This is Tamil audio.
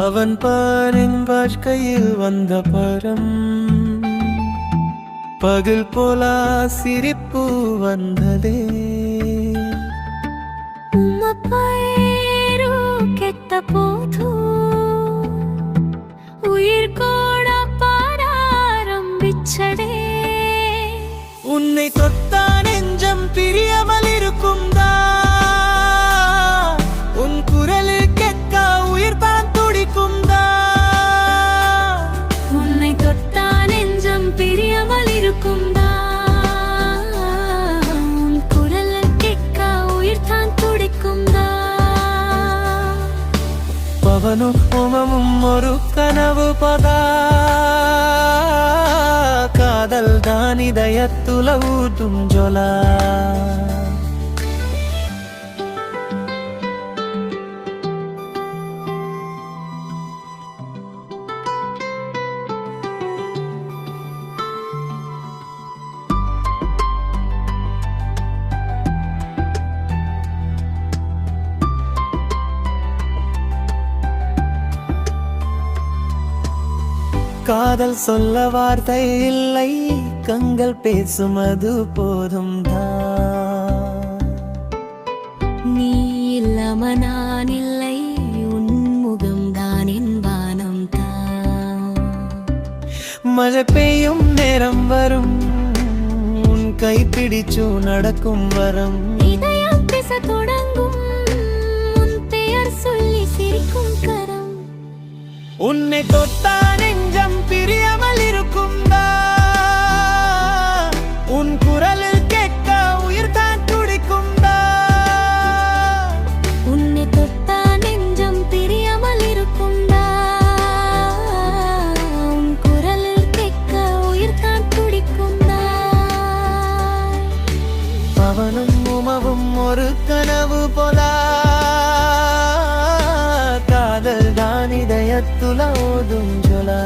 அவன் பாரின் வாழ்க்கையில் வந்த பரம் பகல் போலா சிரிப்பு வந்ததே. பேரு கெட்ட போது உயிர் கூட பாட ஆரம்பிச்சடே. உன்னை தொத்தா நெஞ்சம் பிரியாமல் இருக்கும் தான், உன் குரலு கேட்க உயிர் தான் துடிக்கும் தான். உன்னை தொத்தா நெஞ்சம் பிரியாமல் இருக்கும் தான், உன் குரல் கேட்க உயிர் தான் துடிக்கும் தான். பவனும் உமமும் ஒரு கனவு பதா, காதல் தான் இதயத்துல ஊட்டும் ஜொலா. காதல் சொல்ல வார்த்தை இல்லை, கண்கள் பேசும் அது போதும் தான். நீ இல்லாம நான் இல்லை, உன் முகம் தான் என் வானம் தான். மழை பெய்யும் நேரம் வரும், உன் கை பிடிச்சு நடக்கும் வரம். இதயம் பேச தொடங்கும், உன் பெயர் சொல்லி சிரிக்கும் கரம். உன்னை தொட்டா நெஞ்சம் பிரியாமல் இருக்கும் தான், உன் குரலில் கேட்க உயிர் தான் துடிக்கும் தான். உன்னை தொட்டா நெஞ்சம் பிரியாமல் இருக்கும் தான், உன் குரலில் கேட்க உயிர் தான் துடிக்கும் தான். பவனும் உமவும் ஒரு கனவு போலா, காதல் தான் இதயத்துல ஓதும் ஜொலா.